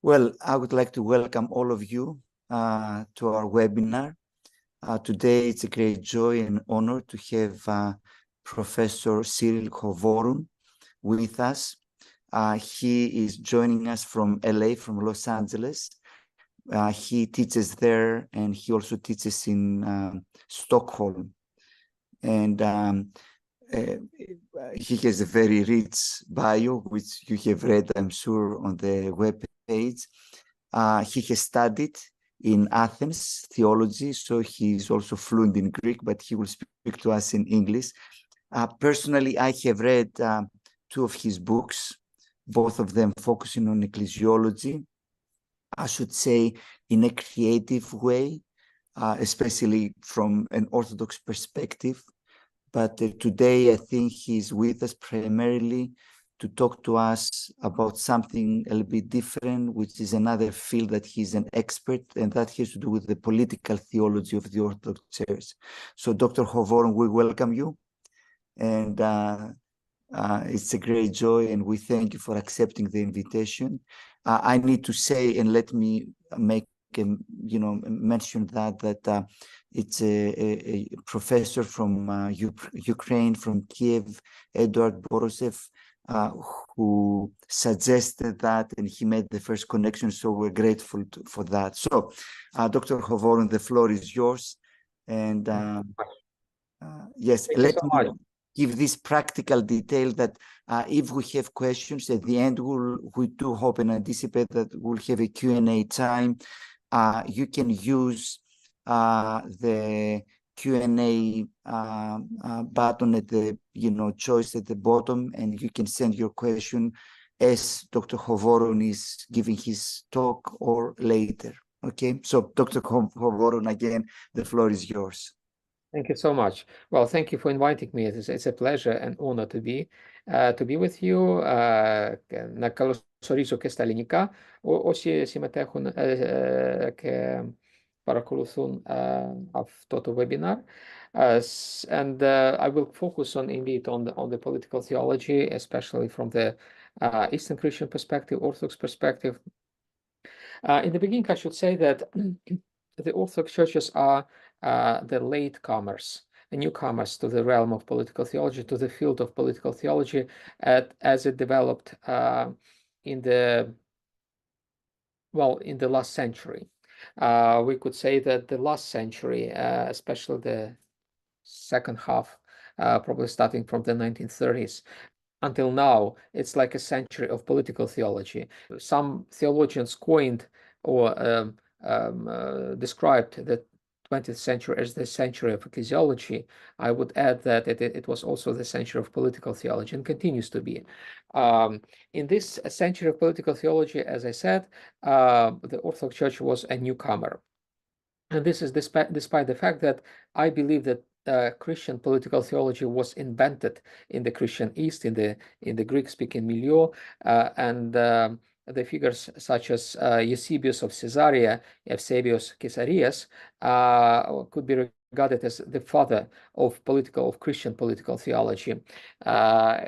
Well, I would like to welcome all of you to our webinar. Today, it's a great joy and honor to have Professor Cyril Hovorun with us. He is joining us from LA, from Los Angeles. He teaches there, and he also teaches in Stockholm. And he has a very rich bio, which you have read, I'm sure, on the web page. He has studied in Athens theology, so he's also fluent in Greek, but he will speak to us in English. Personally, I have read two of his books, both of them focusing on ecclesiology, I should say in a creative way, especially from an Orthodox perspective. But today, I think he's with us primarily to talk to us about something a little bit different, which is another field that he's an expert, and that has to do with the political theology of the Orthodox Church. So, Dr. Hovorun, we welcome you, and it's a great joy, and we thank you for accepting the invitation. I need to say, and let me make mention that it's a professor from Ukraine, from Kiev, Eduard Borosev, who suggested that, and he made the first connection, so we're grateful for that. So, Dr. Hovorun, the floor is yours. And yes, let me give this practical detail that if we have questions at the end, we do hope and anticipate that we'll have a Q&A time. You can use the Q&A button at the choice at the bottom, and you can send your question as Dr. Hovorun is giving his talk or later. Okay, so Dr. Hovorun, again, the floor is yours. Thank you so much. Well, thank you for inviting me. It's a pleasure and honor to be with you. Να καλωσορίσω και στα ελληνικά όσοι συμμετέχουν και παρακολουθούν αυτό το webinar. And I will focus on the political theology, especially from the Eastern Christian perspective, Orthodox perspective. In the beginning, I should say that the Orthodox churches are the latecomers, the newcomers to the realm of political theology, to the field of political theology, as it developed in the last century. We could say that the last century, especially the second half, probably starting from the 1930s, until now, it's like a century of political theology. Some theologians coined or described the 20th century as the century of ecclesiology. I would add that it was also the century of political theology and continues to be. In this century of political theology, as I said, the Orthodox Church was a newcomer. And this is despite the fact that I believe that Christian political theology was invented in the Christian East, in the Greek-speaking milieu, and the figures such as Eusebius of Caesarea, Eusebius Caesarius, could be regarded as the father of Christian political theology,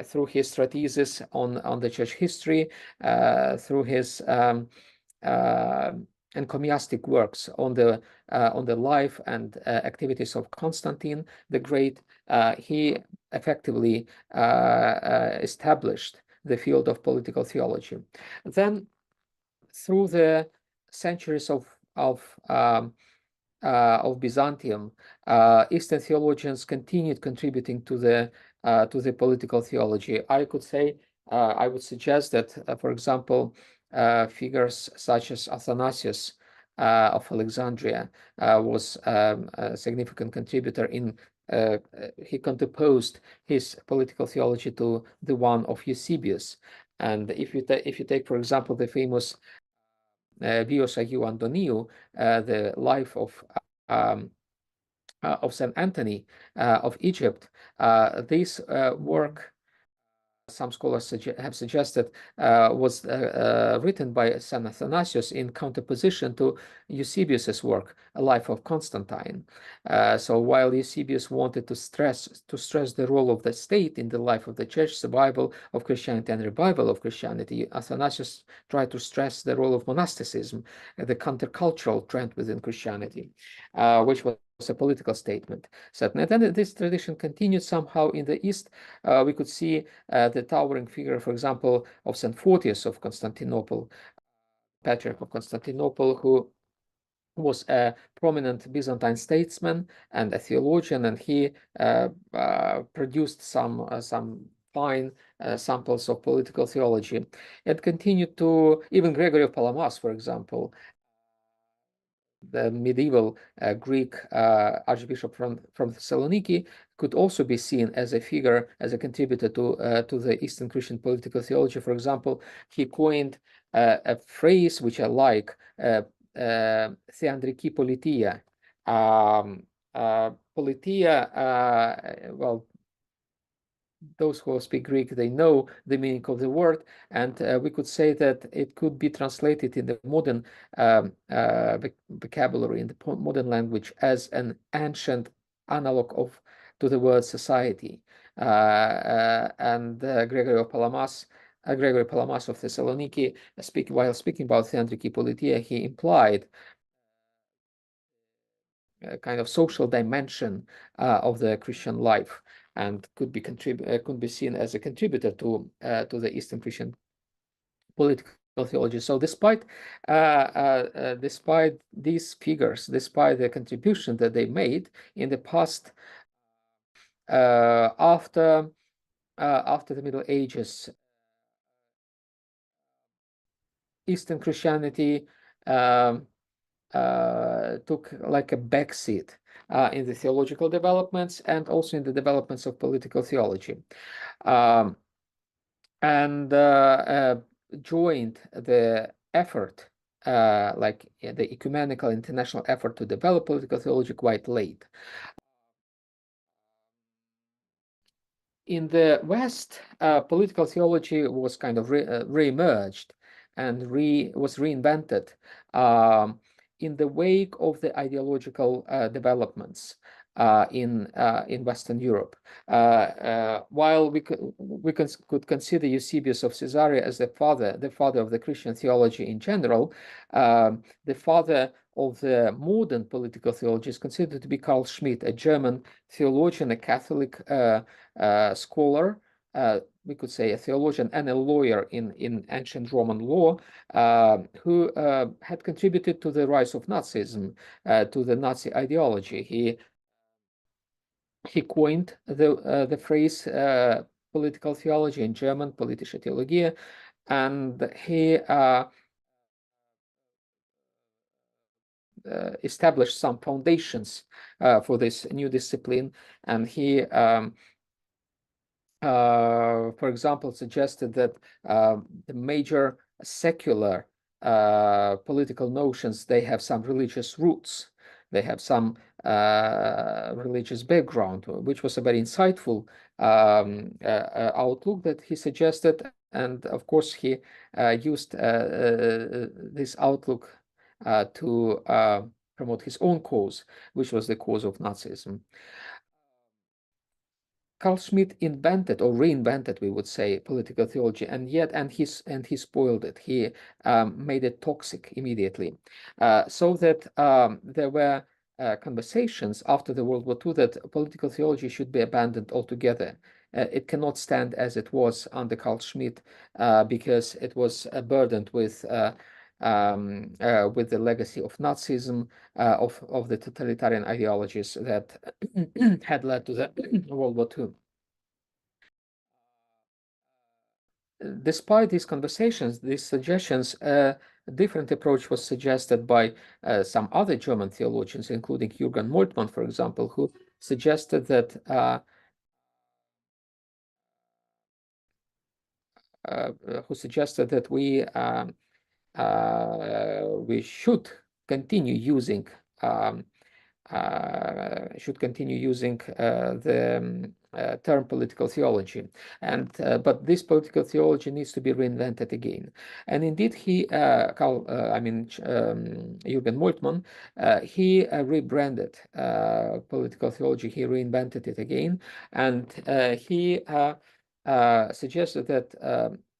through his treatises on the church history, through his encomiastic works on the life and activities of Constantine the Great. He effectively established the field of political theology. Then, through the centuries of Byzantium, Eastern theologians continued contributing to the political theology. I would suggest that, for example, figures such as Athanasius of Alexandria was a significant contributor he contraposed his political theology to the one of Eusebius. And if you take, for example, the famous Vios Agiou Antoniou, the life of Saint Anthony of Egypt, this work some scholars have suggested was written by St. Athanasius in counterposition to Eusebius's work, A Life of Constantine. So while Eusebius wanted to stress the role of the state in the life of the church, survival of Christianity and revival of Christianity, Athanasius tried to stress the role of monasticism, the countercultural trend within Christianity, which was a political statement. Certainly, and then this tradition continued somehow in the East. We could see the towering figure, for example, of St. Photius of Constantinople, Patriarch of Constantinople, who was a prominent Byzantine statesman and a theologian, and he produced some fine samples of political theology. It continued to, even Gregory of Palamas, for example, the medieval Greek archbishop from Thessaloniki, could also be seen as a figure, as a contributor to the Eastern Christian political theology. For example, he coined a phrase which I like, theandriki politia. Politia, well, those who speak Greek, they know the meaning of the word, and we could say that it could be translated in the modern vocabulary, in the modern language, as an ancient analog to the word society. And Gregory Palamas of Thessaloniki, while speaking about theandriki politia, he implied a kind of social dimension of the Christian life, and could be seen as a contributor to the Eastern Christian political theology. So despite these figures, despite the contribution that they made in the past, after the Middle Ages, Eastern Christianity took like a backseat in the theological developments and also in the developments of political theology, and joined the effort, like the ecumenical international effort to develop political theology, quite late. In the West, political theology was kind of re-emerged and was reinvented in the wake of the ideological developments in Western Europe. While we could consider Eusebius of Caesarea as the father of the Christian theology in general, the father of the modern political theology is considered to be Carl Schmitt, a German theologian, a Catholic scholar, we could say a theologian and a lawyer in ancient Roman law, who had contributed to the rise of Nazism, to the Nazi ideology. He coined the phrase political theology in German, politische Theologie, and he established some foundations for this new discipline, and he for example, suggested that the major secular political notions, they have some religious roots, they have some religious background, which was a very insightful outlook that he suggested. And of course, he used this outlook to promote his own cause, which was the cause of Nazism. Carl Schmitt invented or reinvented, we would say, political theology, and he spoiled it. He made it toxic immediately, so that there were conversations after the World War II that political theology should be abandoned altogether. It cannot stand as it was under Carl Schmitt because it was burdened with the legacy of Nazism, of the totalitarian ideologies that had led to the World War II. Despite these conversations, these suggestions, a different approach was suggested by some other German theologians, including Jürgen Moltmann, for example, who suggested that we should continue using term political theology, and but this political theology needs to be reinvented again. And indeed, Jürgen Moltmann, he rebranded political theology. He reinvented it again, and he suggested that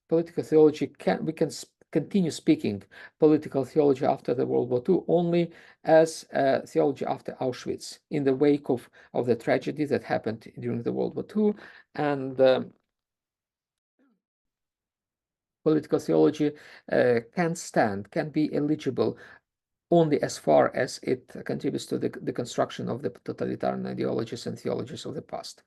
political theology we can continue speaking political theology after the World War II only as theology after Auschwitz, in the wake of the tragedy that happened during the World War II. And political theology can be eligible only as far as it contributes to the construction of the totalitarian ideologies and theologies of the past.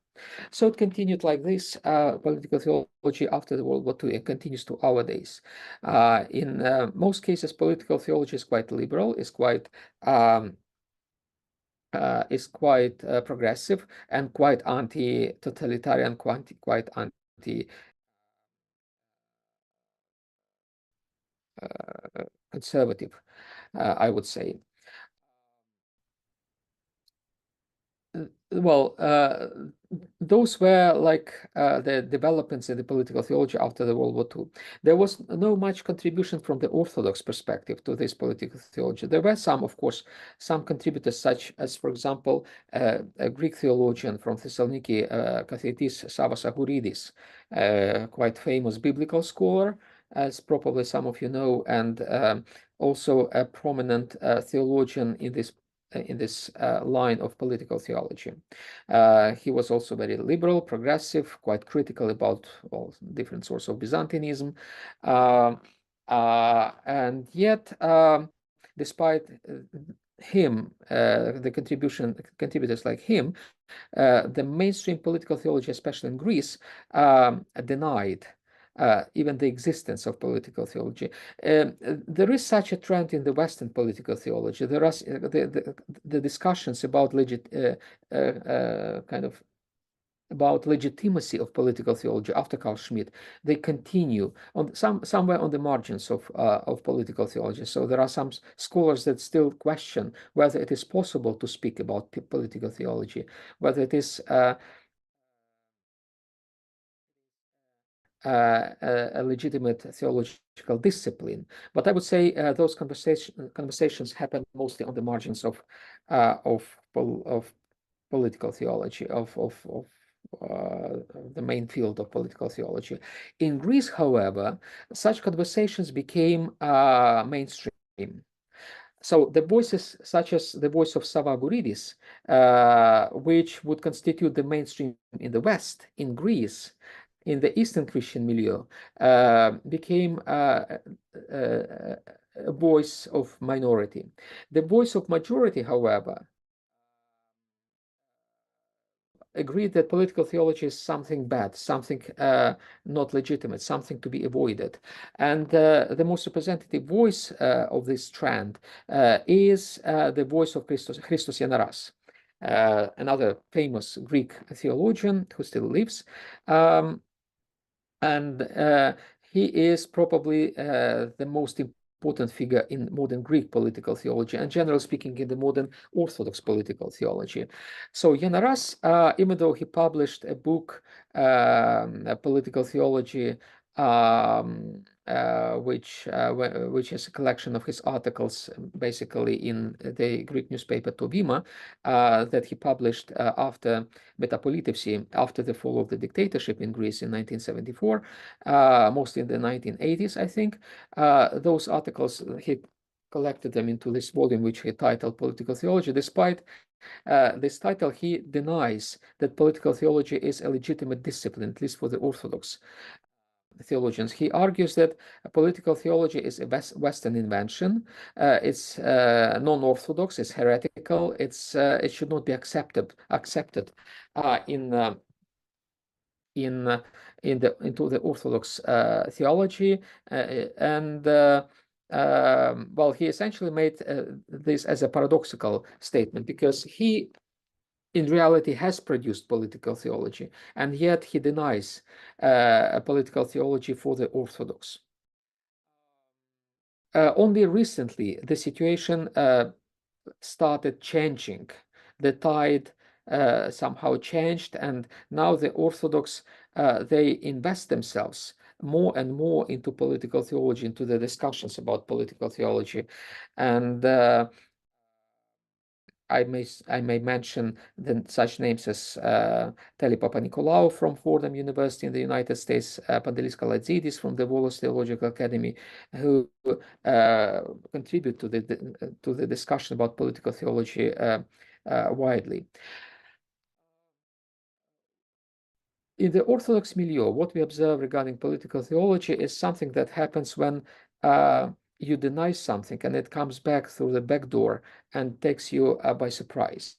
So it continued like this, political theology after the World War II, and continues to our days. In most cases, political theology is quite liberal, is quite progressive, and quite anti-totalitarian, quite anti conservative, I would say. Well, those were like the developments in the political theology after the World War II. There was no much contribution from the Orthodox perspective to this political theology. There were some, of course, some contributors, such as, for example, a Greek theologian from Thessaloniki, Katheitis Savas Agouridis, quite famous biblical scholar, as probably some of you know, and also a prominent theologian in this line of political theology. He was also very liberal, progressive, quite critical about different sorts of Byzantinism. And yet, despite him, the contributors like him, the mainstream political theology, especially in Greece, denied even the existence of political theology. There is such a trend in the Western political theology. There are the discussions about about legitimacy of political theology after Carl Schmitt. They continue on somewhere on the margins of political theology. So there are some scholars that still question whether it is possible to speak about political theology, whether it is a legitimate theological discipline. But I would say those conversations happen mostly on the margins of political theology, of the main field of political theology. In Greece, however, such conversations became mainstream. So the voices, such as the voice of Sava Agouridis, which would constitute the mainstream in the West, in Greece, in the Eastern Christian milieu, became a voice of minority. The voice of majority, however, agreed that political theology is something bad, something not legitimate, something to be avoided. And the most representative voice of this trend is the voice of Christos Yanaras, another famous Greek theologian who still lives. And he is probably the most important figure in modern Greek political theology, and generally speaking, in the modern Orthodox political theology. So Yanaras, even though he published a book, Political Theology, which is a collection of his articles, basically in the Greek newspaper Tovima, that he published after Metapolitevsi, after the fall of the dictatorship in Greece in 1974, mostly in the 1980s, I think. Those articles, he collected them into this volume, which he titled Political Theology. Despite this title, he denies that political theology is a legitimate discipline, at least for the Orthodox theologians. He argues that political theology is a Western invention. It's non-Orthodox. It's heretical. It should not be accepted into the Orthodox theology, and well, he essentially made this as a paradoxical statement, because he in reality has produced political theology, and yet he denies a political theology for the Orthodox. Only recently, the situation started changing. The tide somehow changed, and now the Orthodox they invest themselves more and more into political theology, into the discussions about political theology, and I may mention such names as Teli Papanikolaou from Fordham University in the United States, Pantelis Kalatzidis from the Volos Theological Academy, who contribute to the discussion about political theology widely. In the Orthodox milieu, what we observe regarding political theology is something that happens when you deny something and it comes back through the back door and takes you by surprise.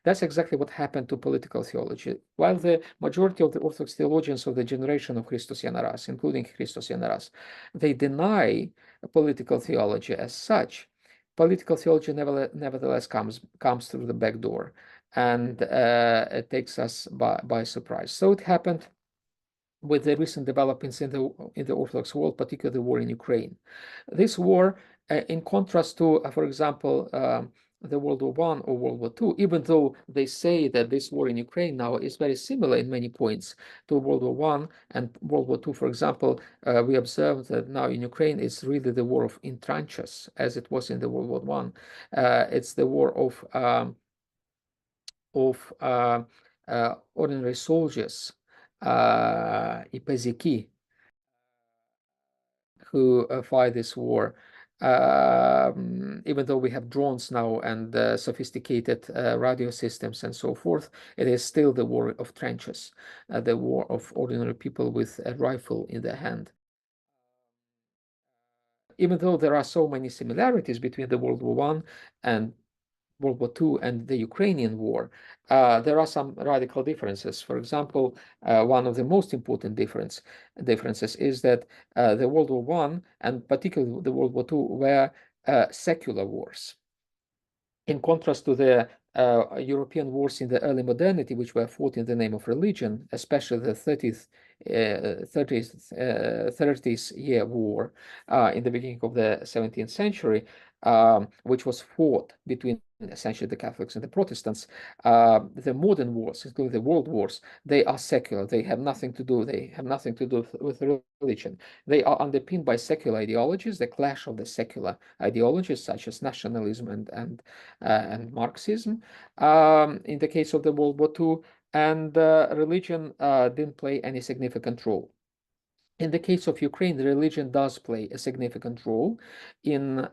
That's exactly what happened to political theology. While the majority of the Orthodox theologians of the generation of Christos Yanaras, including Christos Yanaras, they deny political theology as such, political theology nevertheless comes through the back door, and it takes us by surprise. So it happened with the recent developments in the Orthodox world, particularly the war in Ukraine. This war, in contrast to, for example, the World War I or World War II, even though they say that this war in Ukraine now is very similar in many points to World War I and World War II, for example, we observe that now in Ukraine it's really the war in trenches, as it was in the World War I. It's the war of ordinary soldiers, ipeziki, who fight this war. Even though we have drones now and sophisticated radio systems and so forth, it is still the war of trenches, the war of ordinary people with a rifle in their hand. Even though there are so many similarities between the World War I and World War II and the Ukrainian war, there are some radical differences. For example, one of the most important differences is that the World War I and particularly the World War II were secular wars. In contrast to the European wars in the early modernity, which were fought in the name of religion, especially the 30s year war in the beginning of the 17th century, which was fought between essentially the Catholics and the Protestants. The modern wars, including the world wars, they are secular. They have nothing to do with religion. They are underpinned by secular ideologies, the clash of the secular ideologies such as nationalism and Marxism. In the case of the World War II, and religion didn't play any significant role. In the case of Ukraine, religion does play a significant role in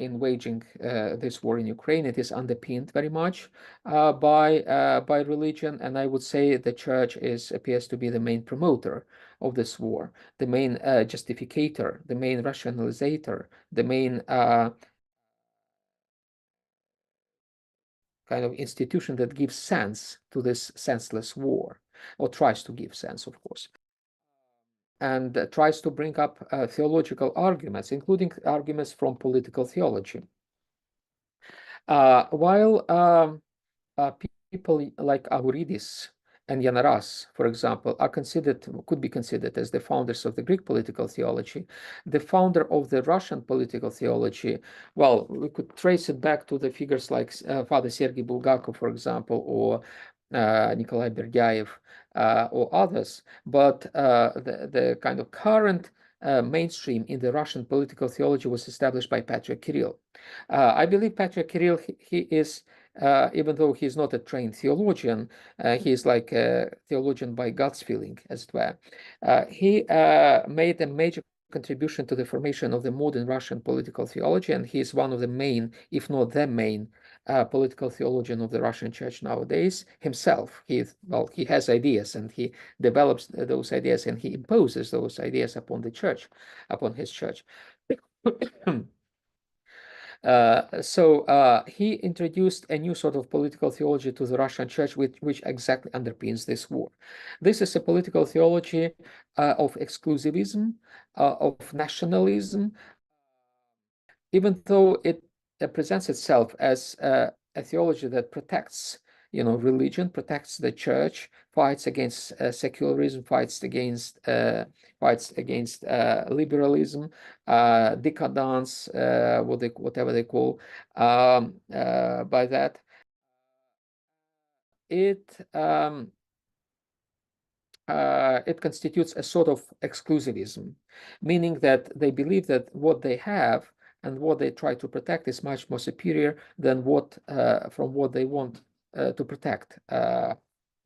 waging this war in Ukraine. It is underpinned very much by religion, and I would say the church appears to be the main promoter of this war, the main justificator, the main rationalizator, the main kind of institution that gives sense to this senseless war, or tries to give sense, of course, and tries to bring up theological arguments, including arguments from political theology. While people like Avouridis and Yanaras, for example, could be considered as the founders of the Greek political theology, the founder of the Russian political theology, well, we could trace it back to the figures like Father Sergei Bulgakov, for example, or Nikolai Berdyaev, or others, but the kind of current mainstream in the Russian political theology was established by Patriarch Kirill. I believe Patriarch Kirill, he is, even though he's not a trained theologian, he is like a theologian by God's feeling, as it were. He made a major contribution to the formation of the modern Russian political theology, and he is one of the main, if not the main, political theologian of the Russian church nowadays himself. He has ideas, and he develops those ideas, and he imposes those ideas upon the church, upon his church. So he introduced a new sort of political theology to the Russian church, which exactly underpins this war. This is a political theology of exclusivism, of nationalism, even though it presents itself as a theology that protects, religion, protects the church, fights against secularism, fights against liberalism, decadence, whatever they call by that. it constitutes a sort of exclusivism, meaning that they believe that what they have and what they try to protect is much more superior than what they want to protect.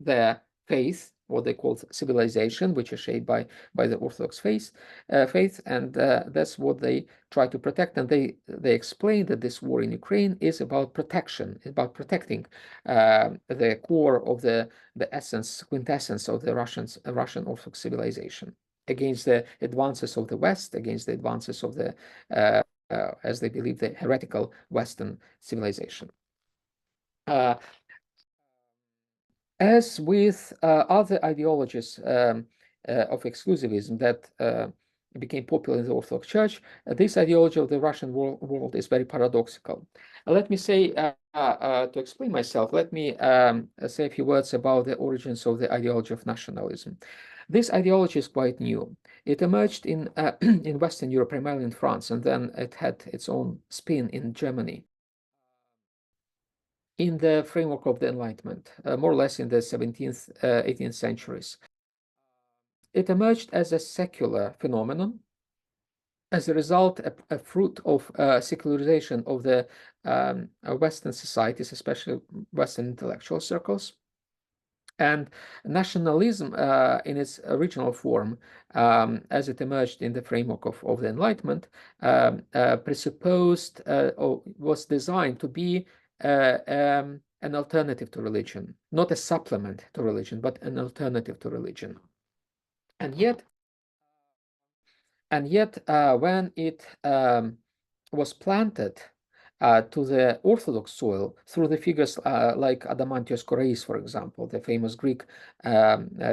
Their faith, what they call civilization, which is shaped by the Orthodox faith, and that's what they try to protect. And they explain that this war in Ukraine is about protection, about protecting the core of the quintessence of the Russian Orthodox civilization against the advances of the West, against the advances of the as they believe, the heretical Western civilization. As with other ideologies of exclusivism that became popular in the Orthodox Church, this ideology of the Russian world is very paradoxical. Let me say, to explain myself, let me say a few words about the origins of the ideology of nationalism. This ideology is quite new. It emerged in in Western Europe, primarily in France, and then it had its own spin in Germany in the framework of the Enlightenment, more or less in the 17th, 18th centuries. It emerged as a secular phenomenon, as a result, a fruit of secularization of the Western societies, especially Western intellectual circles. And nationalism in its original form, as it emerged in the framework of the Enlightenment, presupposed or was designed to be an alternative to religion, not a supplement to religion, but an alternative to religion. And yet, when it was planted to the Orthodox soil through the figures like Adamantios Korais, for example, the famous Greek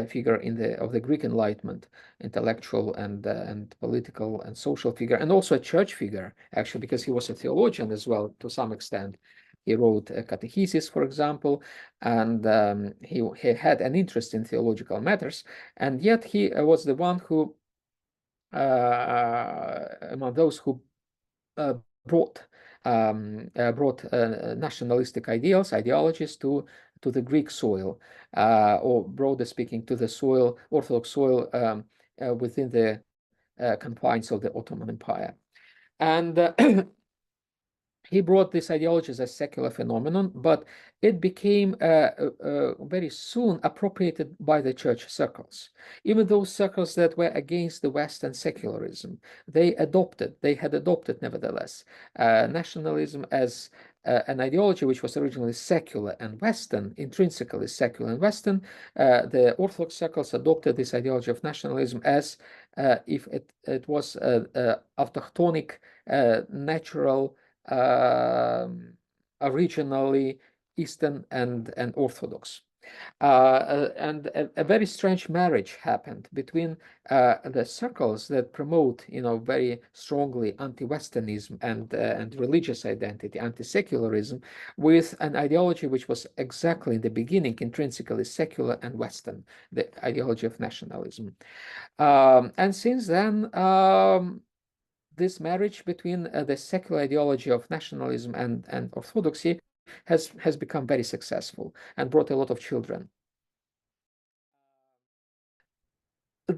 figure of the Greek Enlightenment, intellectual and political and social figure, and also a church figure, actually, because he was a theologian as well to some extent. He wrote a catechesis, for example, and he had an interest in theological matters, and yet he was the one who, among those who brought nationalistic ideologies to the Greek soil, or broader speaking, to the soil, Orthodox soil, within the confines of the Ottoman Empire. And he brought this ideology as a secular phenomenon, but it became very soon appropriated by the church circles. Even those circles that were against the West and secularism, they had adopted nevertheless nationalism as an ideology which was originally secular and Western, intrinsically secular and Western. The Orthodox circles adopted this ideology of nationalism as if it was autochthonic, natural, originally Eastern and Orthodox. And a very strange marriage happened between the circles that promote, very strongly anti-Westernism and religious identity, anti-secularism, with an ideology which was exactly in the beginning intrinsically secular and Western, the ideology of nationalism. And since then, this marriage between the secular ideology of nationalism and orthodoxy has become very successful and brought a lot of children.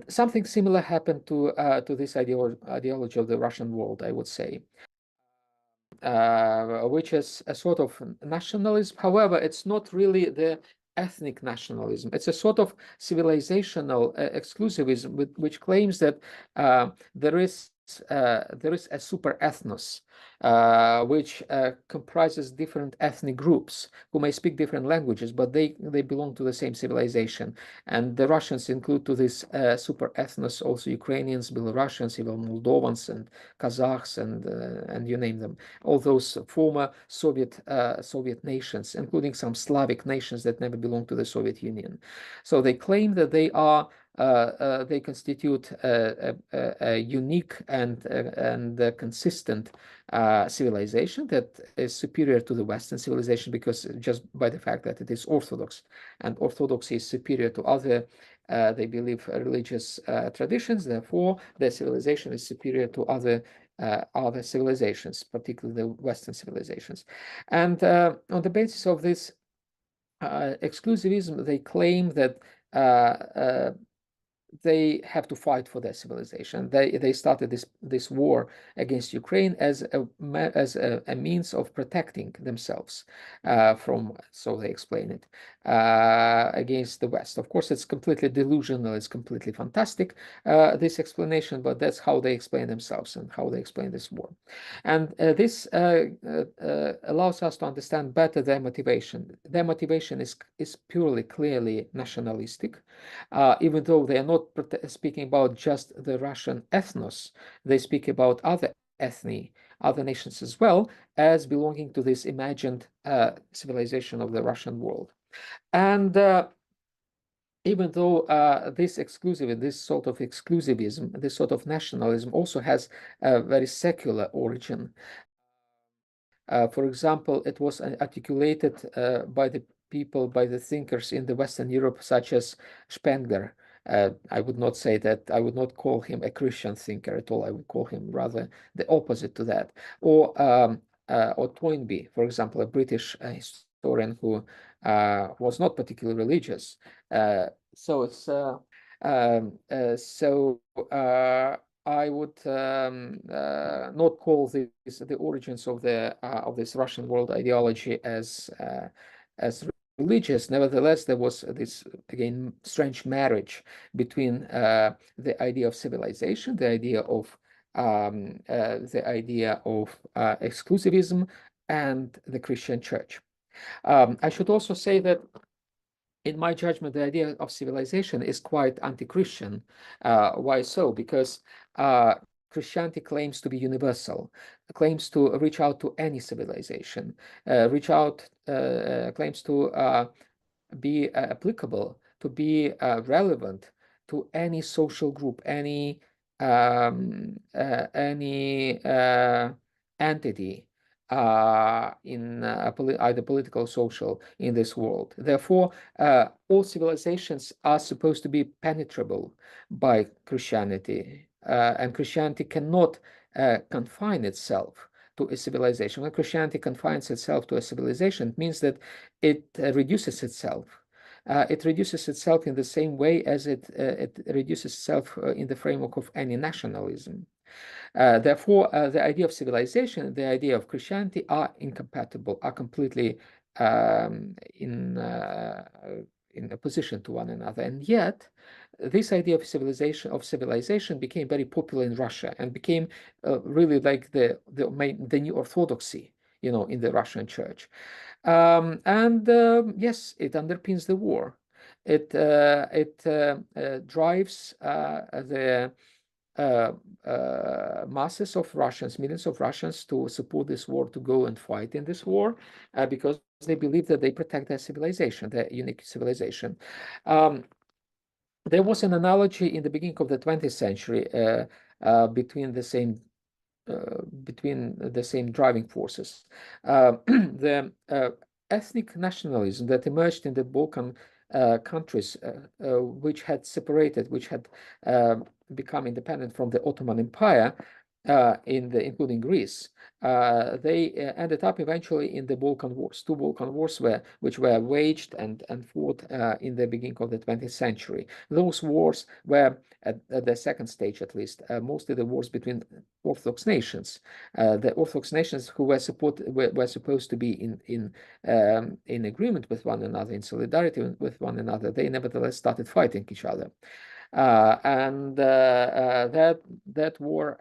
Something similar happened to this ideology of the Russian world, I would say, which is a sort of nationalism. However, it's not really the ethnic nationalism. It's a sort of civilizational exclusivism, which claims that there is a super ethnos, which comprises different ethnic groups who may speak different languages, but they belong to the same civilization. And the Russians include to this super ethnos also Ukrainians, Belarusians, even Moldovans and Kazakhs and you name them, all those former Soviet nations, including some Slavic nations that never belonged to the Soviet Union. So they claim that they constitute a unique and consistent civilization that is superior to the Western civilization, because just by the fact that it is Orthodox, and Orthodoxy is superior to other, they believe, religious traditions. Therefore, their civilization is superior to other civilizations, particularly the Western civilizations. And on the basis of this exclusivism, they claim that they have to fight for their civilization. They started this war against Ukraine as a means of protecting themselves from, so they explain it, against the West. Of course, it's completely delusional. It's completely fantastic, this explanation, but that's how they explain themselves and how they explain this war. And this allows us to understand better their motivation. Their motivation is purely, clearly nationalistic, even though they are not speaking about just the Russian ethnos, they speak about other ethni, other nations as well, as belonging to this imagined civilization of the Russian world. And even though this sort of exclusivism, this sort of nationalism also has a very secular origin. For example, it was articulated by the people, by the thinkers in the Western Europe, such as Spengler. I would not say that, I would not call him a Christian thinker at all. I would call him rather the opposite to that. Or Toynbee, for example, a British historian who was not particularly religious. I would not call the origins of this Russian world ideology as religious. Nevertheless, there was this, again, strange marriage between the idea of civilization, the idea of exclusivism, and the Christian church. I should also say that, in my judgment, the idea of civilization is quite anti-Christian. Why so? Because Christianity claims to be universal, claims to reach out to any civilization, claims to be applicable, to be relevant to any social group, any entity in either political or social in this world. Therefore, all civilizations are supposed to be penetrable by Christianity, and Christianity cannot confine itself to a civilization. When Christianity confines itself to a civilization, it means that it reduces itself. It reduces itself in the same way as it reduces itself in the framework of any nationalism. Therefore, the idea of civilization, the idea of Christianity are incompatible, are completely in opposition to one another. And yet, this idea of civilization became very popular in Russia and became really like the new orthodoxy, in the Russian church. Yes, it underpins the war. It drives the masses of Russians, millions of Russians, to support this war, to go and fight in this war, because they believe that they protect their civilization, their unique civilization. There was an analogy in the beginning of the 20th century between the same driving forces. The ethnic nationalism that emerged in the Balkan countries, which had separated, which had become independent from the Ottoman Empire, including Greece, they ended up eventually in the Balkan Wars. Two Balkan Wars which were waged and fought in the beginning of the 20th century. Those wars were, at the second stage at least, mostly the wars between Orthodox nations. The Orthodox nations who were supposed to be in agreement with one another, in solidarity with one another, they nevertheless started fighting each other. That war,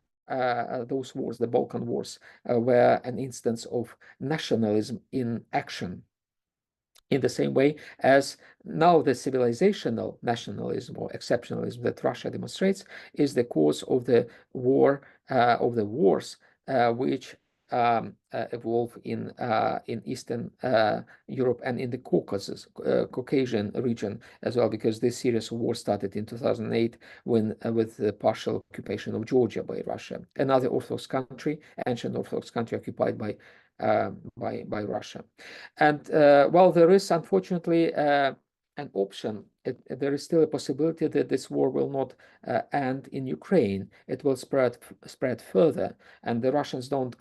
those wars, the Balkan Wars, were an instance of nationalism in action. In the same way as now the civilizational nationalism or exceptionalism that Russia demonstrates is the cause of the war, of the wars, which evolve in Eastern Europe and in the Caucasian region as well, because this series of wars started in 2008 with the partial occupation of Georgia by Russia, another Orthodox country, ancient Orthodox country occupied by Russia. And while there is unfortunately an option. There is still a possibility that this war will not end in Ukraine. It will spread further, and the Russians don't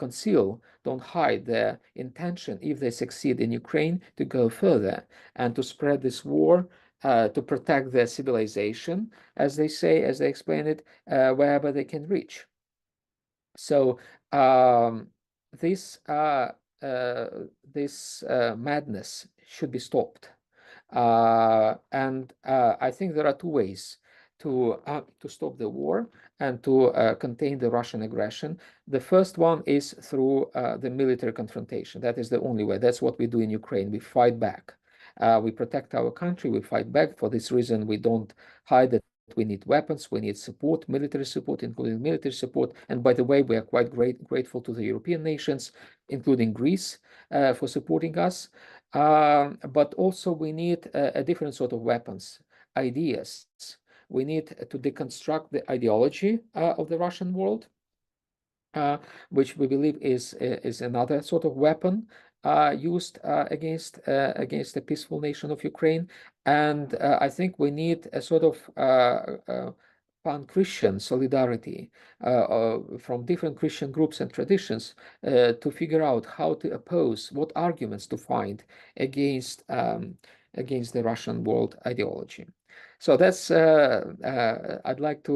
hide their intention, if they succeed in Ukraine, to go further and to spread this war, to protect their civilization, as they say, as they explain it, wherever they can reach. So this madness should be stopped. And I think there are two ways to stop the war and to contain the Russian aggression. The first one is through the military confrontation. That is the only way. That's what we do in Ukraine. We fight back. We protect our country. We fight back. For this reason, we don't hide that we need weapons, we need support, military support, including military support. And by the way, we are quite grateful to the European nations, including Greece, for supporting us. But also we need a different sort of weapons, ideas. We need to deconstruct the ideology of the Russian world, which we believe is another sort of weapon used against the peaceful nation of Ukraine. And I think we need a sort of pan-Christian solidarity from different Christian groups and traditions to figure out how to oppose, what arguments to find against the Russian world ideology. So that's I'd like to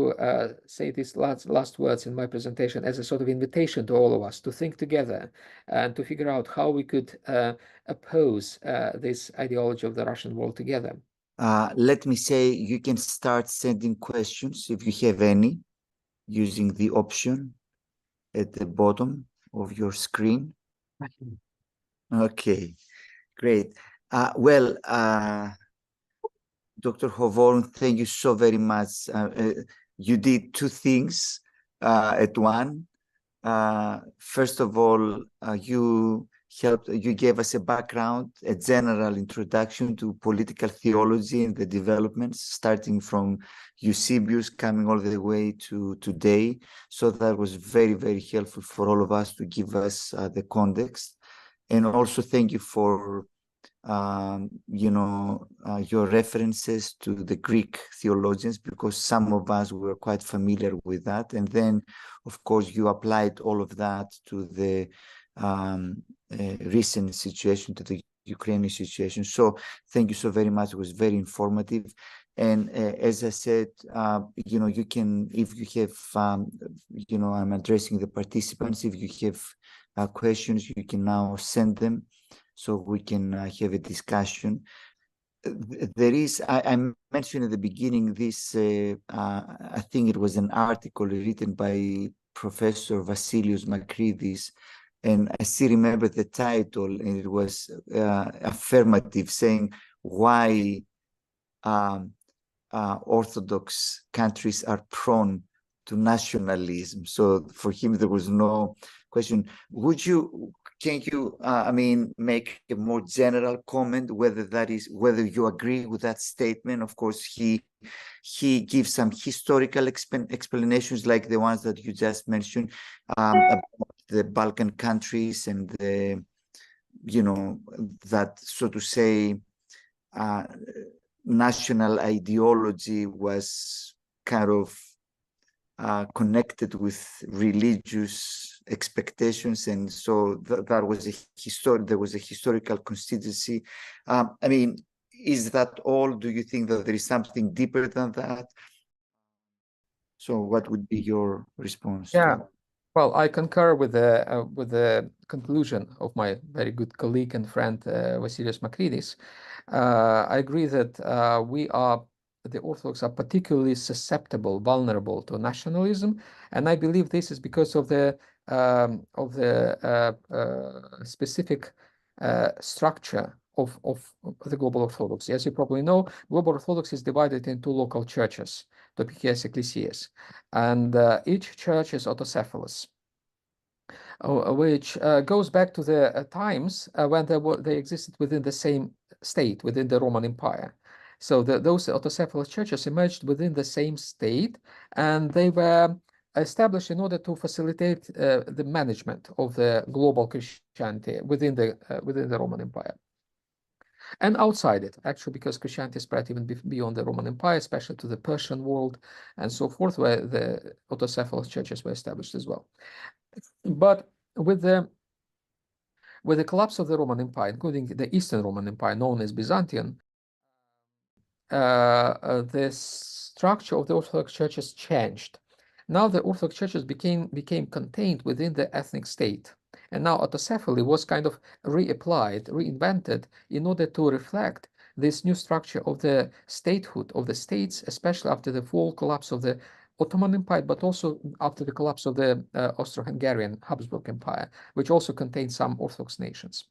say these last words in my presentation as a sort of invitation to all of us to think together and to figure out how we could oppose this ideology of the Russian world together. Let me say, you can start sending questions if you have any, using the option at the bottom of your screen. Okay, great. Dr. Hovorn, thank you so very much. You did two things at one. First of all, you gave us a background, a general introduction to political theology and the developments, starting from Eusebius, coming all the way to today. So that was very, very helpful for all of us to give us the context. And also thank you for your references to the Greek theologians, because some of us were quite familiar with that. And then, of course, you applied all of that to the recent situation, to the Ukrainian situation. So thank you so very much. It was very informative. And as I said, you can, if you have, I'm addressing the participants. If you have questions, you can now send them, so we can have a discussion. There is, I mentioned at the beginning, this, I think it was an article written by Professor Vasilios Makridis, and I still remember the title, and it was affirmative, saying why Orthodox countries are prone to nationalism. So for him, there was no question. Can you make a more general comment whether you agree with that statement? Of course, he gives some historical explanations like the ones that you just mentioned, about the Balkan countries and that, so to say, national ideology was kind of connected with religious expectations, and so there was a historical constituency. Is that all? Do you think that there is something deeper than that? So what would be your response? Yeah, well, I concur with the conclusion of my very good colleague and friend Vasilios Makridis. I agree that the Orthodox are particularly susceptible, vulnerable to nationalism, and I believe this is because of the specific structure of the global Orthodoxy. As you probably know, global Orthodoxy is divided into local churches, topiches ecclesias, and each church is autocephalous, which goes back to the times when they existed within the same state, within the Roman Empire. So those autocephalous churches emerged within the same state, and they were established in order to facilitate the management of the global Christianity within the Roman Empire. and outside it, actually, because Christianity spread even beyond the Roman Empire, especially to the Persian world and so forth, where the autocephalous churches were established as well. But with the collapse of the Roman Empire, including the Eastern Roman Empire, known as Byzantine, the structure of the Orthodox churches changed. Now the Orthodox churches became contained within the ethnic state. And now autocephaly was kind of reapplied, reinvented in order to reflect this new structure of the statehood of the states, especially after the full collapse of the Ottoman Empire, but also after the collapse of the Austro-Hungarian Habsburg Empire, which also contained some Orthodox nations.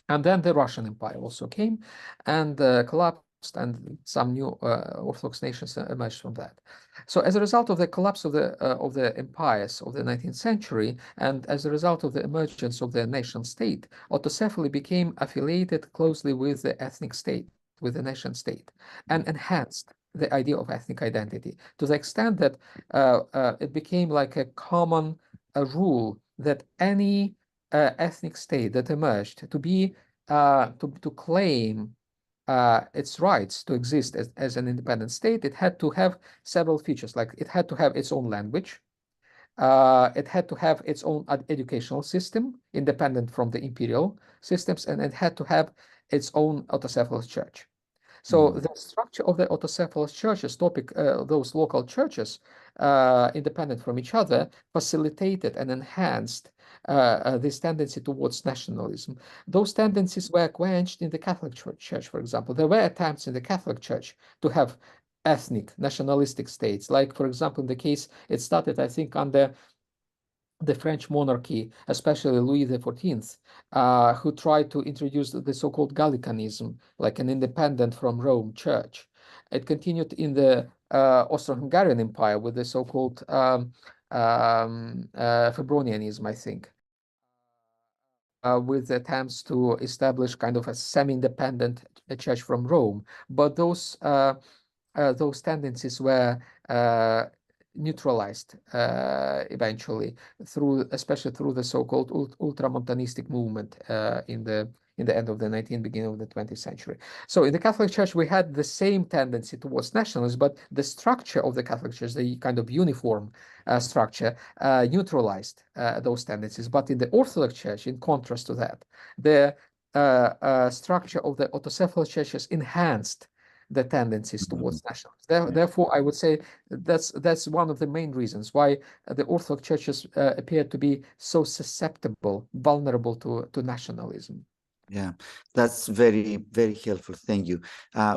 And then the Russian Empire also came and collapsed, and some new Orthodox nations emerged from that. So as a result of the collapse of the empires of the 19th century, and as a result of the emergence of the nation state, autocephaly became affiliated closely with the ethnic state, with the nation state, and enhanced the idea of ethnic identity to the extent that it became like a common rule that any ethnic state that emerged to be to claim its rights to exist as an independent state, it had to have several features. Like it had to have its own language, it had to have its own educational system, independent from the imperial systems, and it had to have its own autocephalous church. So the structure of the autocephalous churches, those local churches, independent from each other, facilitated and enhanced this tendency towards nationalism. Those tendencies were quenched in the Catholic Church, for example. There were attempts in the Catholic Church to have ethnic, nationalistic states. Like, for example, in the case, it started, I think, under the French monarchy, especially Louis XIV, who tried to introduce the so-called Gallicanism, like an independent from Rome church. It continued in the Austro-Hungarian Empire with the so-called Febronianism, I think, with attempts to establish kind of a semi-independent church from Rome. But those tendencies were neutralized eventually, especially through the so-called ultramontanistic movement in the end of the 19th, beginning of the 20th century. So in the Catholic Church, we had the same tendency towards nationalism, but the structure of the Catholic Church, the kind of uniform structure, neutralized those tendencies. But in the Orthodox Church, in contrast to that, the structure of the autocephalous churches enhanced the tendencies towards nationalism. Therefore, I would say that's one of the main reasons why the Orthodox churches appear to be so susceptible, vulnerable to nationalism. Yeah, that's very, very helpful. Thank you.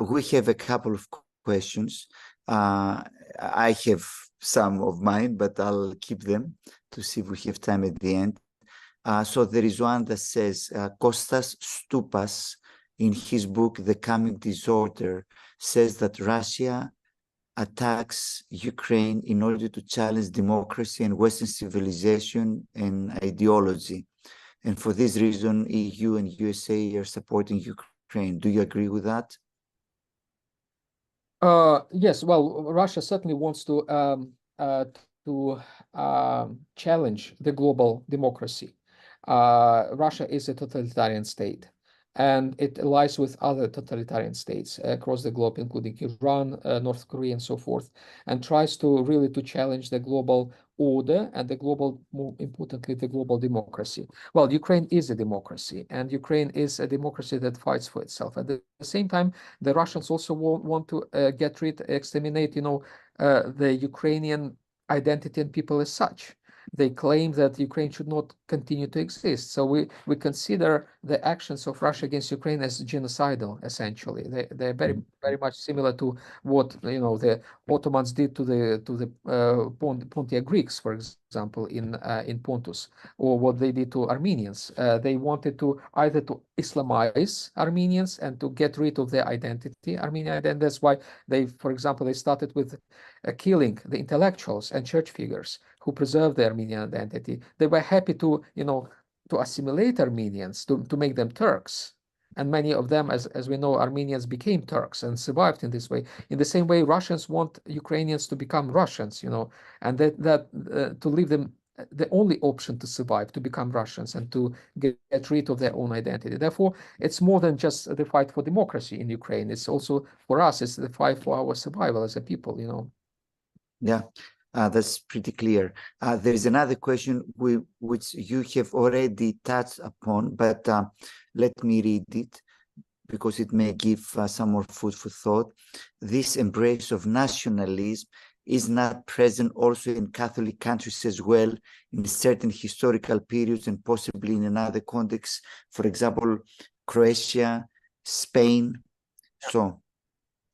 We have a couple of questions. I have some of mine, but I'll keep them to see if we have time at the end. So there is one that says, Kostas Stoupas, in his book, The Coming Disorder, says that Russia attacks Ukraine in order to challenge democracy and Western civilization and ideology. And for this reason, EU and USA are supporting Ukraine. Do you agree with that? Yes, well, Russia certainly wants to challenge the global democracy. Russia is a totalitarian state, and it allies with other totalitarian states across the globe, including Iran, North Korea, and so forth, and tries to really challenge the global order and the global, more importantly, the global democracy. Well, Ukraine is a democracy, and Ukraine is a democracy that fights for itself. At the same time, the Russians also want to exterminate, the Ukrainian identity and people as such. They claim that Ukraine should not continue to exist. So we consider the actions of Russia against Ukraine as genocidal, essentially. They're very, very much similar to what the Ottomans did to the Pontic Greeks, for example, in Pontus, or what they did to Armenians. They wanted to either to Islamize Armenians and to get rid of their identity, Armenian identity. That's why for example, they started with killing the intellectuals and church figures who preserved their Armenian identity. They were happy to assimilate Armenians, to make them Turks. And many of them, as we know, Armenians became Turks and survived in this way. In the same way, Russians want Ukrainians to become Russians, and that to leave them the only option to survive, to become Russians and to get rid of their own identity. Therefore, it's more than just the fight for democracy in Ukraine. It's also, for us, it's the fight for our survival as a people, you know. Yeah, that's pretty clear. There is another question which you have already touched upon, but let me read it because it may give some more food for thought. This embrace of nationalism is not present also in Catholic countries as well, in certain historical periods and possibly in another context, for example, Croatia, Spain. So,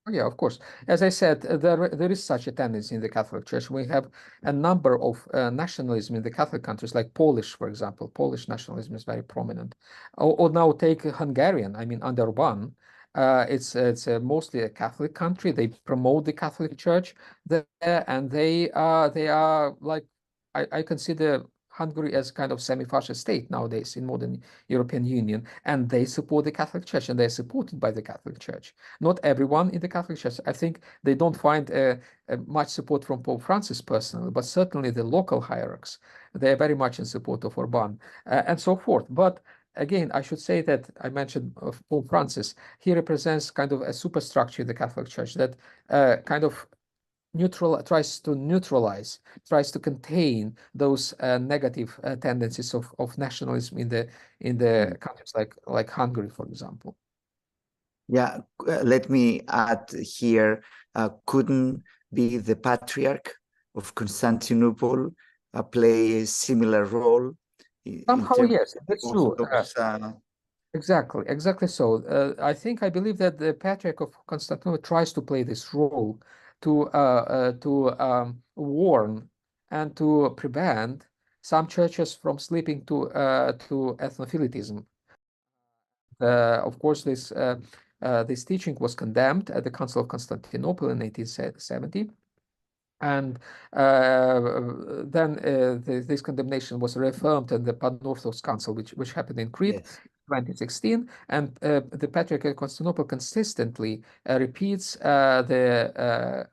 yeah, of course. As I said, there is such a tendency in the Catholic Church. We have a number of nationalism in the Catholic countries, like Polish, for example. Polish nationalism is very prominent. Or now take Hungarian. I mean, under Orban, it's mostly a Catholic country. They promote the Catholic Church there, and they are like, I consider Hungary as kind of semi-fascist state nowadays in modern European Union, and they support the Catholic Church, and they're supported by the Catholic Church. Not everyone in the Catholic Church. I think they don't find much support from Pope Francis personally, but certainly the local hierarchs, they're very much in support of Orban and so forth. But again, I should say that I mentioned Pope Francis. He represents kind of a superstructure in the Catholic Church that kind of tries to neutralize, tries to contain those negative tendencies of nationalism in the countries like Hungary, for example. yeah, let me add here, couldn't be the Patriarch of Constantinople play a similar role in Somehow, terms yes, of the that's true. Orthodox? Exactly so. I believe that the Patriarch of Constantinople tries to play this role to warn and to prevent some churches from slipping to ethnophilitism. Of course, this teaching was condemned at the Council of Constantinople in 1870. And then this condemnation was reaffirmed in the Pan-Orthodox Council, which happened in Crete, Yes. 2016. And the Patriarch of Constantinople consistently repeats the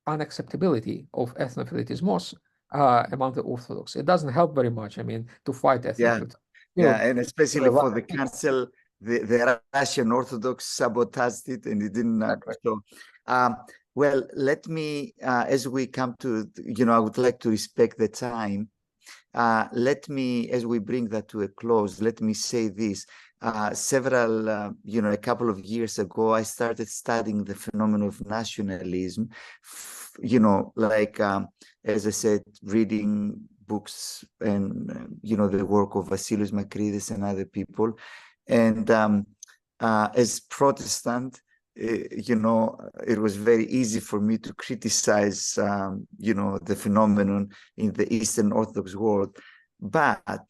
unacceptability of ethnophilitismos among the Orthodox. It doesn't help very much, I mean, to fight Yeah, ethnophilitism. yeah, and especially for the council, the Russian Orthodox sabotaged it, and it didn't. So, well, let me, as we come to, I would like to respect the time. Let me, as we bring that to a close, let me say this. A couple of years ago, I started studying the phenomenon of nationalism, as I said, reading books and, the work of Vasilis Makridis and other people. And as Protestant, it was very easy for me to criticize, the phenomenon in the Eastern Orthodox world. But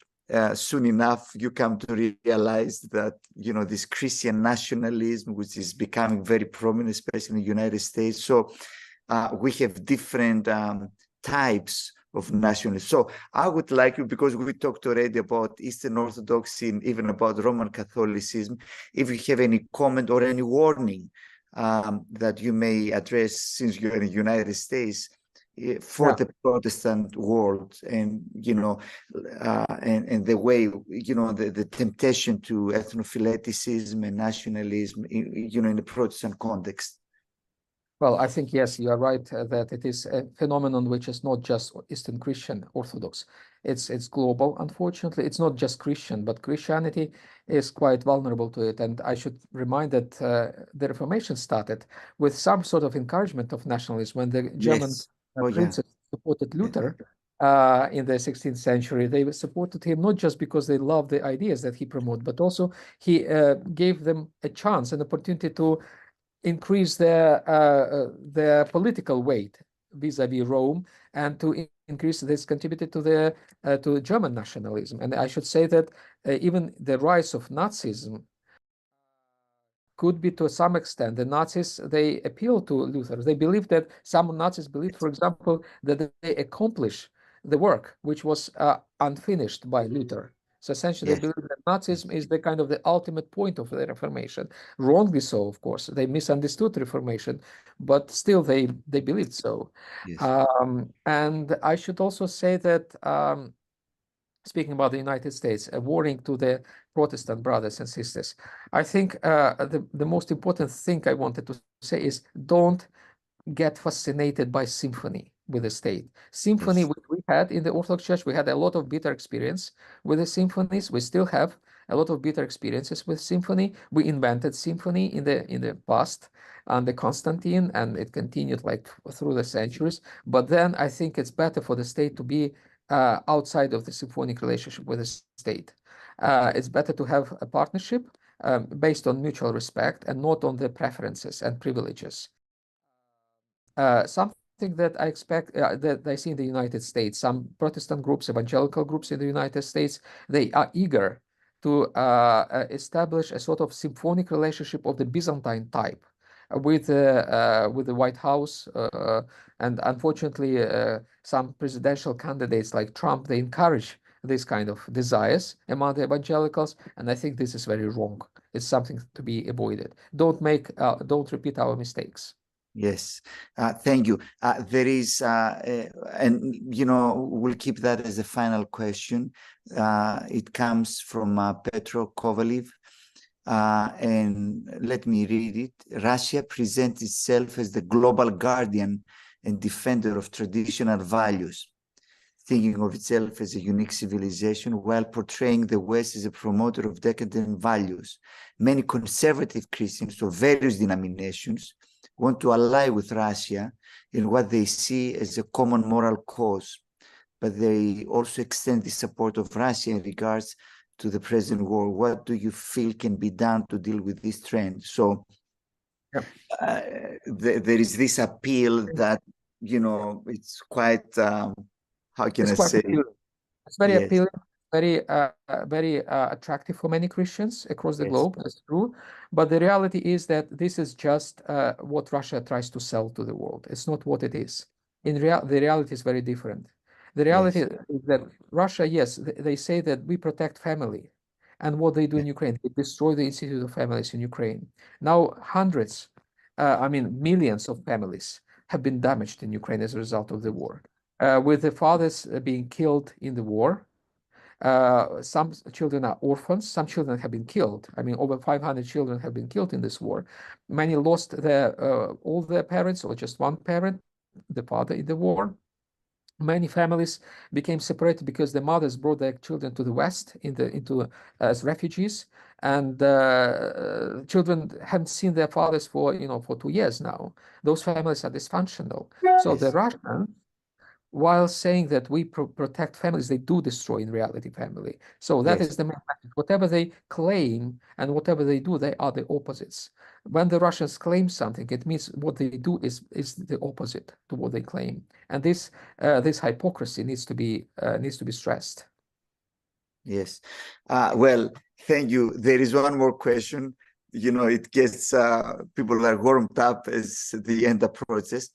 soon enough, you come to realize that, this Christian nationalism, which is becoming very prominent, especially in the United States. So we have different types of nationalism. So I would like you, because we talked already about Eastern Orthodoxy and even about Roman Catholicism, if you have any comment or any warning that you may address, since you're in the United States, for the Protestant world, and and the way, the temptation to ethnophyletism and nationalism, in the Protestant context. Well, I think, yes, you are right that it is a phenomenon which is not just Eastern Christian Orthodox. It's global, unfortunately. It's not just Christian, but Christianity is quite vulnerable to it. And I should remind that the Reformation started with some sort of encouragement of nationalism. When the German princes supported Luther in the 16th century, they supported him not just because they loved the ideas that he promoted, but also he gave them a chance, an opportunity to increase their political weight vis-a-vis Rome, and to increase this contributed to German nationalism. And I should say that even the rise of Nazism could be, to some extent, the Nazis, they appeal to Luther. They believe that some Nazis believed, for example, that they accomplish the work which was unfinished by Luther. So essentially, they believe that Nazism is the kind of the ultimate point of the Reformation. Wrongly so, of course. They misunderstood Reformation, but still they believed so. Yes. And I should also say that speaking about the United States, a warning to the Protestant brothers and sisters. I think the most important thing I wanted to say is don't get fascinated by symphony with the state. Symphony, Yes. which we had in the Orthodox Church, we had a lot of bitter experience with the symphonies. We still have a lot of bitter experiences with symphony. We invented symphony in the past under Constantine, and it continued like through the centuries. But then I think it's better for the state to be outside of the symphonic relationship with the state. It's better to have a partnership based on mutual respect and not on the preferences and privileges. Something that I expect that I see in the United States, some Protestant groups, evangelical groups in the United States, they are eager to establish a sort of symphonic relationship of the Byzantine type with the White House, and unfortunately, some presidential candidates like Trump, they encourage this kind of desires among the evangelicals, and I think this is very wrong. It's something to be avoided. Don't repeat our mistakes. Yes, thank you. There is, and we'll keep that as a final question. It comes from Petro Kovalev, and let me read it. Russia presents itself as the global guardian and defender of traditional values, thinking of itself as a unique civilization while portraying the West as a promoter of decadent values. Many conservative Christians of various denominations want to ally with Russia in what they see as a common moral cause, but they also extend the support of Russia in regards to the present war. What do you feel can be done to deal with this trend? So there is this appeal that, it's quite, how can I say? It's very Yes, appealing, very attractive for many Christians across the yes, globe. That's true. But the reality is that this is just what Russia tries to sell to the world. It's not what it is. The reality is very different. The reality yes, is that Russia, yes, they say that we protect family. And what they do in Ukraine, they destroy the Institute of Families in Ukraine. Now, millions of families have been damaged in Ukraine as a result of the war. With the fathers being killed in the war. Some children are orphans. Some children have been killed. Over 500 children have been killed in this war. Many lost all their parents or just one parent, the father in the war. Many families became separated because the mothers brought their children to the West as refugees, and children haven't seen their fathers for 2 years now. Those families are dysfunctional. So the yes, Russians, while saying that we protect families, they do destroy in reality family. So that yes, is the main message. Whatever they claim and whatever they do, they are the opposites. When the Russians claim something, it means what they do is the opposite to what they claim. And this hypocrisy needs to be stressed. yes. Well, thank you. There is one more question. It gets people are warmed up as the end approaches.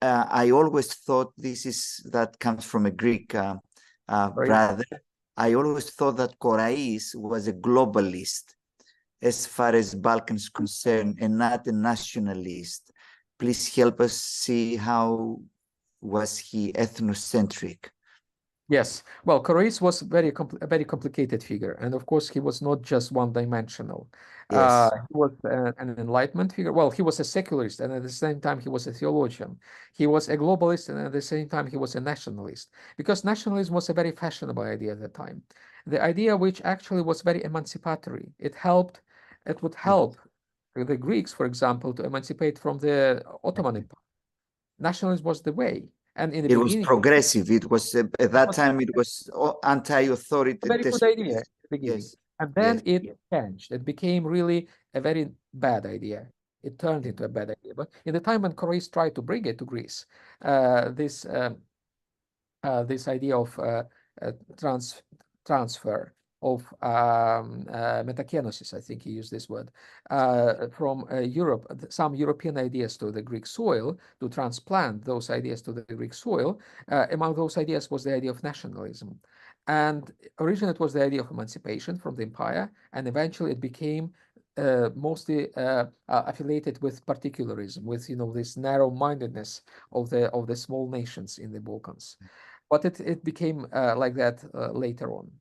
I always thought that comes from a Greek brother. I always thought that Korais was a globalist as far as Balkans concerned and not a nationalist. Please help us see how was he ethnocentric. Yes, well, Korais was a very complicated figure, and of course, he was not just one-dimensional. Yes, He was an Enlightenment figure. Well, he was a secularist, and at the same time, he was a theologian. He was a globalist, and at the same time, he was a nationalist, because nationalism was a very fashionable idea at the time. The idea which actually was very emancipatory. It would help the Greeks, for example, to emancipate from the Ottoman Empire. Nationalism was the way, and in the it was beginning, progressive. It was at that was time. It was a very good anti-authoritarian. idea at the beginning. Yes, And then yes, it changed. It became really a very bad idea. It turned into a bad idea. But in the time when Croats tried to bring it to Greece, this idea of transfer of metakenosis, I think he used this word, from Europe, some European ideas to the Greek soil, to transplant those ideas to the Greek soil. Among those ideas was the idea of nationalism. And originally it was the idea of emancipation from the empire, and eventually it became mostly affiliated with particularism, with this narrow-mindedness of the small nations in the Balkans. But it became like that later on.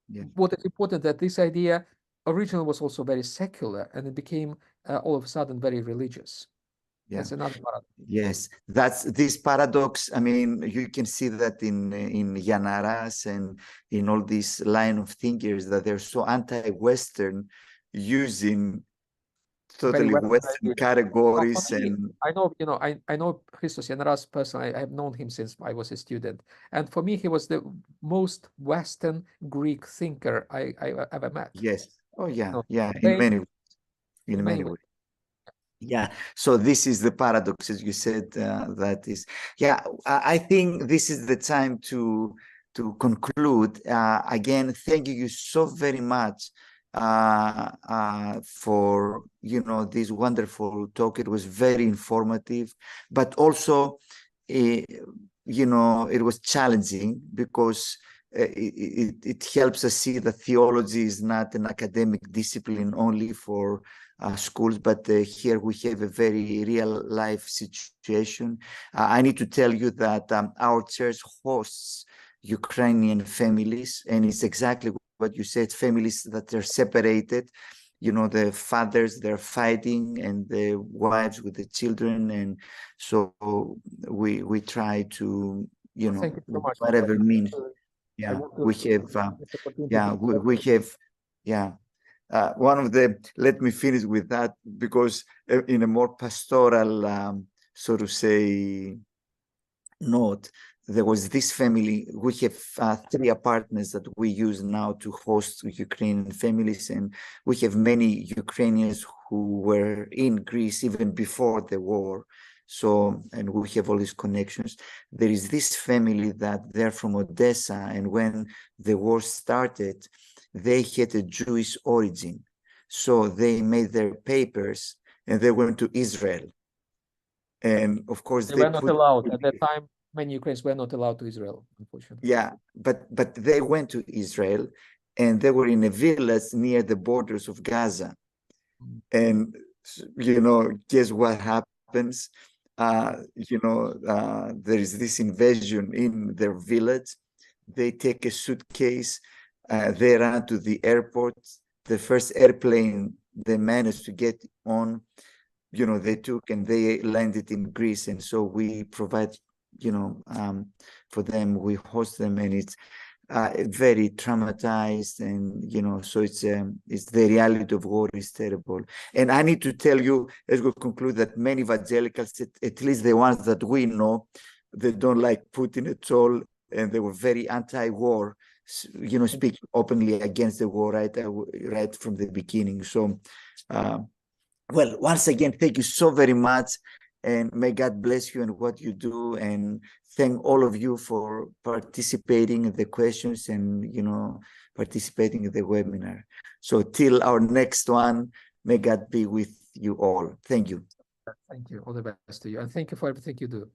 Yeah. What is important that this idea originally was also very secular, and it became all of a sudden very religious. Yeah. That's another paradox. Yes, that's this paradox. I mean, you can see that in Yanaras and in all these line of thinkers that they're so anti-Western, using Very totally Western Western idea. For categories. me, And I know, I know Christos Yanaras personally. I have known him since I was a student, and for me, he was the most Western Greek thinker I ever met. yes, oh yeah, No, yeah, they, in in many many ways. ways. Yeah, so this is the paradox, as you said, that is, yeah, I think this is the time to conclude. Again, thank you so very much for, this wonderful talk. It was very informative, but also, it was challenging because it helps us see that theology is not an academic discipline only for schools, but here we have a very real life situation. I need to tell you that our church hosts Ukrainian families, and it's exactly what you said, families that are separated. The fathers, they're fighting, and the wives with the children. And so we try to, Thank you so much for that. whatever means. I Yeah, want to we have, this opportunity yeah, to we have, yeah. One of the, let me finish with that, because in a more pastoral, so to say, note, there was this family. We have 3 apartments that we use now to host Ukrainian families, and we have many Ukrainians who were in Greece even before the war. So, and we have all these connections. There is this family that they're from Odessa, and when the war started, they had a Jewish origin. So they made their papers and they went to Israel. And of course, They they were not put, allowed at that time. Many Ukrainians were not allowed to Israel, unfortunately. yeah, but they went to Israel, and they were in a village near the borders of Gaza. Mm. And guess what happens? There is this invasion in their village. They take a suitcase, they run to the airport. The first airplane they managed to get on, they took, and they landed in Greece. And so we provide, for them, we host them, and it's very traumatized. And so it's the reality of war is terrible. And I need to tell you, as we conclude, that many evangelicals, at least the ones that we know, they don't like Putin at all, and they were very anti-war, speak openly against the war right from the beginning. So well, once again, thank you so very much, and may God bless you and what you do. And thank all of you for participating in the questions and, participating in the webinar. So till our next one, may God be with you all. Thank you. Thank you. All the best to you. And thank you for everything you do.